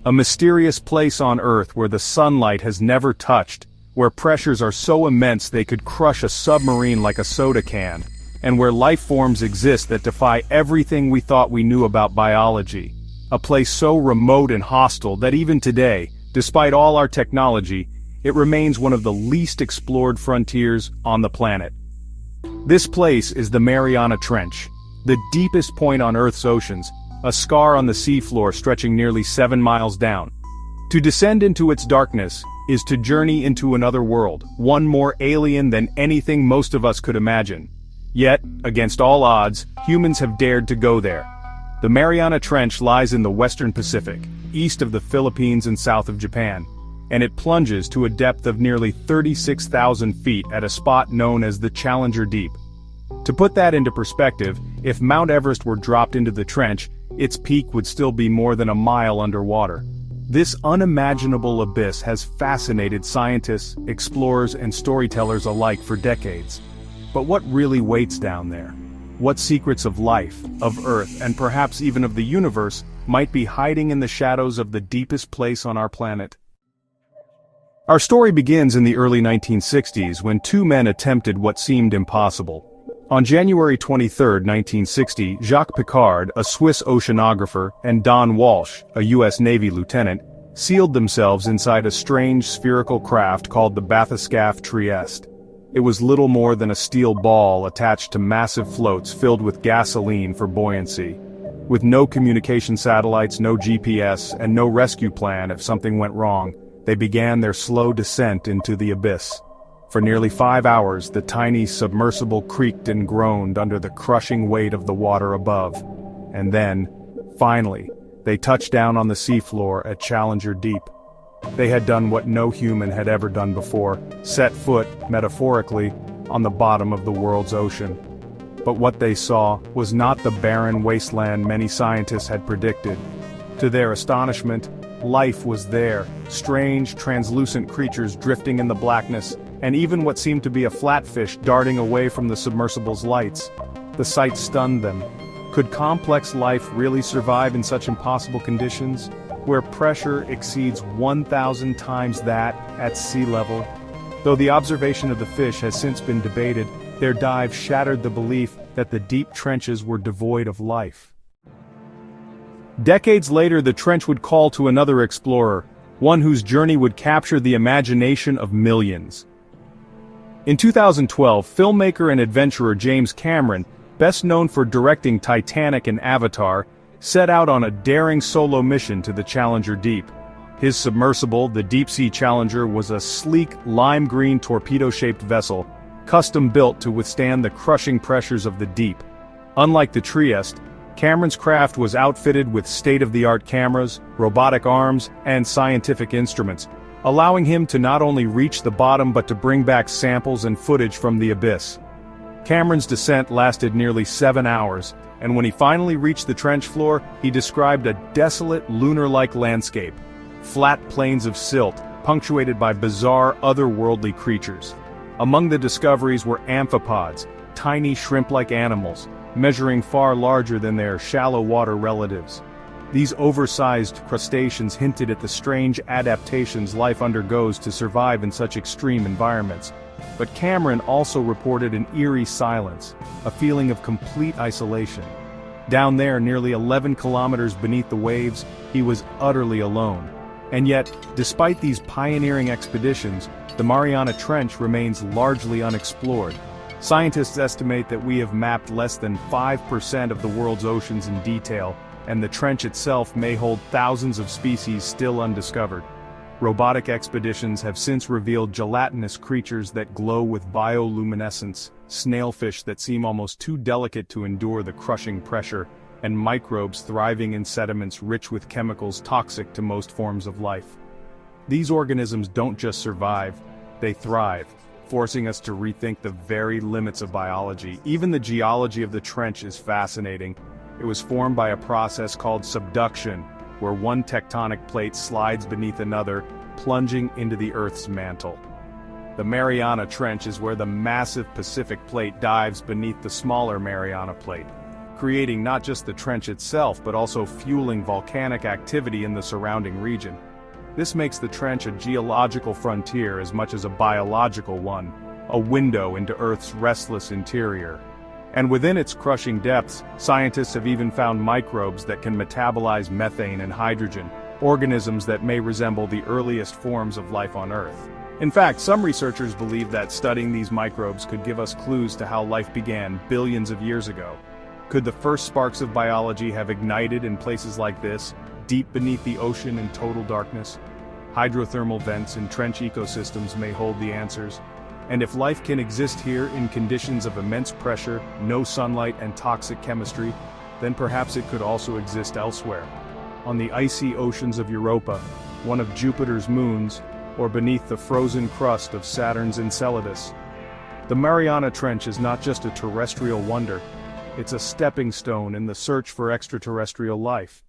a mysterious place on Earth where the sunlight has never touched, where pressures are so immense they could crush a submarine like a soda can, and where life forms exist that defy everything we thought we knew about biology. A place so remote and hostile that even today, despite all our technology, it remains one of the least explored frontiers on the planet. This place is the Mariana Trench, the deepest point on Earth's oceans, a scar on the seafloor stretching nearly 7 miles down. To descend into its darkness is to journey into another world, one more alien than anything most of us could imagine. Yet, against all odds, humans have dared to go there. The Mariana Trench lies in the western Pacific, east of the Philippines and south of Japan, and it plunges to a depth of nearly 36,000 feet at a spot known as the Challenger Deep. To put that into perspective, if Mount Everest were dropped into the trench, its peak would still be more than a mile underwater. This unimaginable abyss has fascinated scientists, explorers, and storytellers alike for decades. But what really waits down there? What secrets of life, of Earth, and perhaps even of the universe might be hiding in the shadows of the deepest place on our planet? Our story begins in the early 1960s when two men attempted what seemed impossible. On January 23, 1960, Jacques Piccard, a Swiss oceanographer, and Don Walsh, a U.S. Navy lieutenant, sealed themselves inside a strange spherical craft called the bathyscaphe Trieste. It was little more than a steel ball attached to massive floats filled with gasoline for buoyancy. With no communication satellites, no GPS, and no rescue plan if something went wrong, they began their slow descent into the abyss. For nearly 5 hours, the tiny submersible creaked and groaned under the crushing weight of the water above. And then, finally, they touched down on the seafloor at Challenger Deep. They had done what no human had ever done before, set foot, metaphorically, on the bottom of the world's ocean. But what they saw was not the barren wasteland many scientists had predicted. To their astonishment, life was there, strange, translucent creatures drifting in the blackness, and even what seemed to be a flatfish darting away from the submersible's lights. The sight stunned them. Could complex life really survive in such impossible conditions, where pressure exceeds 1,000 times that at sea level? Though the observation of the fish has since been debated, their dive shattered the belief that the deep trenches were devoid of life. Decades later, the trench would call to another explorer, one whose journey would capture the imagination of millions. In 2012, filmmaker and adventurer James Cameron, best known for directing Titanic and Avatar, set out on a daring solo mission to the Challenger Deep. His submersible, the Deep-Sea Challenger, was a sleek, lime-green torpedo-shaped vessel, custom-built to withstand the crushing pressures of the deep. Unlike the Trieste, Cameron's craft was outfitted with state-of-the-art cameras, robotic arms, and scientific instruments, allowing him to not only reach the bottom but to bring back samples and footage from the abyss. Cameron's descent lasted nearly 7 hours, and when he finally reached the trench floor, he described a desolate, lunar-like landscape. Flat plains of silt, punctuated by bizarre, otherworldly creatures. Among the discoveries were amphipods, tiny shrimp-like animals, measuring far larger than their shallow-water relatives. These oversized crustaceans hinted at the strange adaptations life undergoes to survive in such extreme environments. But Cameron also reported an eerie silence, a feeling of complete isolation. Down there, nearly 11 kilometers beneath the waves, he was utterly alone. And yet, despite these pioneering expeditions, the Mariana Trench remains largely unexplored. Scientists estimate that we have mapped less than 5% of the world's oceans in detail, and the trench itself may hold thousands of species still undiscovered. Robotic expeditions have since revealed gelatinous creatures that glow with bioluminescence, snailfish that seem almost too delicate to endure the crushing pressure, and microbes thriving in sediments rich with chemicals toxic to most forms of life. These organisms don't just survive, they thrive, forcing us to rethink the very limits of biology. Even the geology of the trench is fascinating. It was formed by a process called subduction, where one tectonic plate slides beneath another, plunging into the Earth's mantle. The Mariana Trench is where the massive Pacific Plate dives beneath the smaller Mariana Plate. creating not just the trench itself but also fueling volcanic activity in the surrounding region. This makes the trench a geological frontier as much as a biological one, a window into Earth's restless interior. And within its crushing depths, scientists have even found microbes that can metabolize methane and hydrogen, organisms that may resemble the earliest forms of life on Earth. In fact, some researchers believe that studying these microbes could give us clues to how life began billions of years ago. Could the first sparks of biology have ignited in places like this, deep beneath the ocean in total darkness? Hydrothermal vents in trench ecosystems may hold the answers. And if life can exist here in conditions of immense pressure, no sunlight and toxic chemistry, then perhaps it could also exist elsewhere. On the icy oceans of Europa, one of Jupiter's moons, or beneath the frozen crust of Saturn's Enceladus. The Mariana Trench is not just a terrestrial wonder, it's a stepping stone in the search for extraterrestrial life.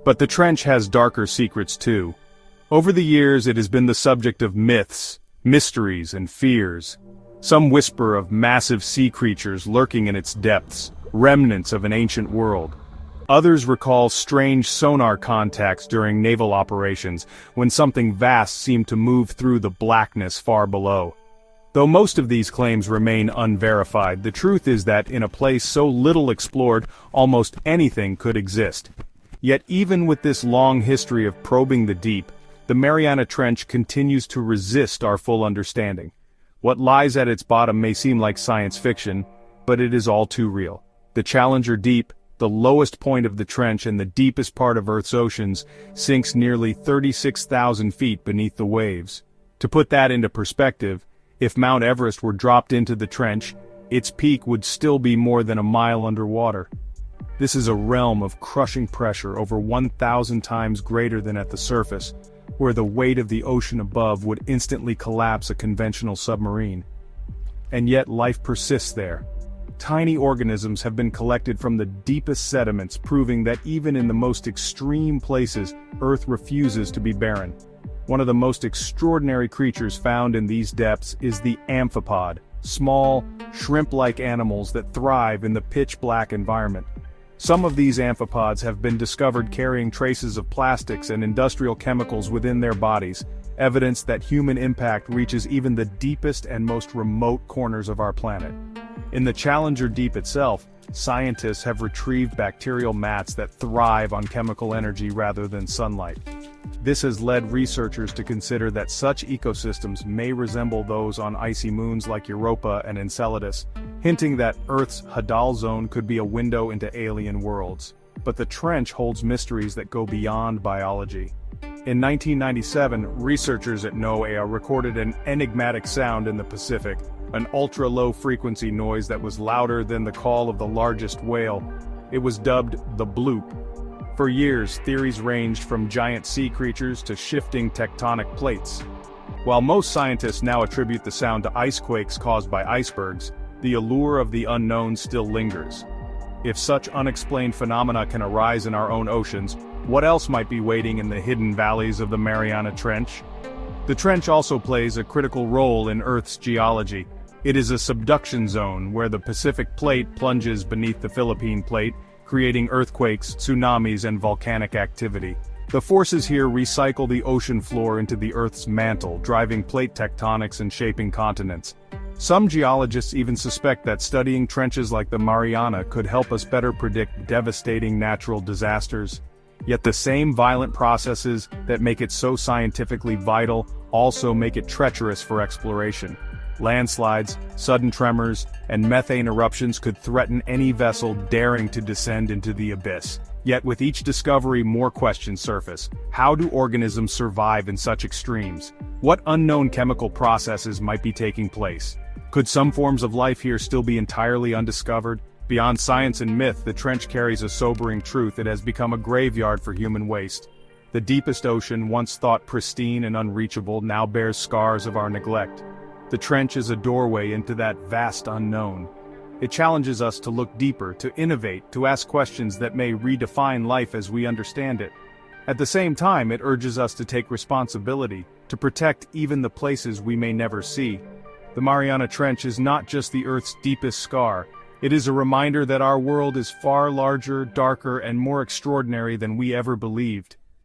But the trench has darker secrets too. Over the years it has been the subject of myths, mysteries and fears. Some whisper of massive sea creatures lurking in its depths, remnants of an ancient world. Others recall strange sonar contacts during naval operations, when something vast seemed to move through the blackness far below. Though most of these claims remain unverified, the truth is that in a place so little explored, almost anything could exist. Yet even with this long history of probing the deep, the Mariana Trench continues to resist our full understanding. What lies at its bottom may seem like science fiction, but it is all too real. The Challenger Deep, the lowest point of the trench and the deepest part of Earth's oceans, sinks nearly 36,000 feet beneath the waves. To put that into perspective, if Mount Everest were dropped into the trench, its peak would still be more than a mile underwater. This is a realm of crushing pressure over 1,000 times greater than at the surface, where the weight of the ocean above would instantly collapse a conventional submarine. And yet life persists there. Tiny organisms have been collected from the deepest sediments, proving that even in the most extreme places, Earth refuses to be barren. One of the most extraordinary creatures found in these depths is the amphipod, small, shrimp-like animals that thrive in the pitch-black environment. Some of these amphipods have been discovered carrying traces of plastics and industrial chemicals within their bodies, evidence that human impact reaches even the deepest and most remote corners of our planet. In the Challenger Deep itself, scientists have retrieved bacterial mats that thrive on chemical energy rather than sunlight. This has led researchers to consider that such ecosystems may resemble those on icy moons like Europa and Enceladus, hinting that Earth's hadal zone could be a window into alien worlds. But the trench holds mysteries that go beyond biology. In 1997, researchers at NOAA recorded an enigmatic sound in the Pacific, an ultra-low frequency noise that was louder than the call of the largest whale. It was dubbed the bloop. For years, theories ranged from giant sea creatures to shifting tectonic plates. While most scientists now attribute the sound to ice quakes caused by icebergs, the allure of the unknown still lingers. If such unexplained phenomena can arise in our own oceans, what else might be waiting in the hidden valleys of the Mariana Trench? The trench also plays a critical role in Earth's geology. It is a subduction zone where the Pacific Plate plunges beneath the Philippine Plate, creating earthquakes, tsunamis, and volcanic activity. The forces here recycle the ocean floor into the Earth's mantle, driving plate tectonics and shaping continents. Some geologists even suspect that studying trenches like the Mariana could help us better predict devastating natural disasters. Yet the same violent processes that make it so scientifically vital also make it treacherous for exploration. Landslides, sudden tremors, and methane eruptions could threaten any vessel daring to descend into the abyss. Yet with each discovery, more questions surface. How do organisms survive in such extremes? What unknown chemical processes might be taking place? Could some forms of life here still be entirely undiscovered? Beyond science and myth, the trench carries a sobering truth: it has become a graveyard for human waste. The deepest ocean, once thought pristine and unreachable, now bears scars of our neglect. The trench is a doorway into that vast unknown. It challenges us to look deeper, to innovate, to ask questions that may redefine life as we understand it. At the same time, it urges us to take responsibility, to protect even the places we may never see. The Mariana Trench is not just the Earth's deepest scar, It is a reminder that our world is far larger, darker, and more extraordinary than we ever believed.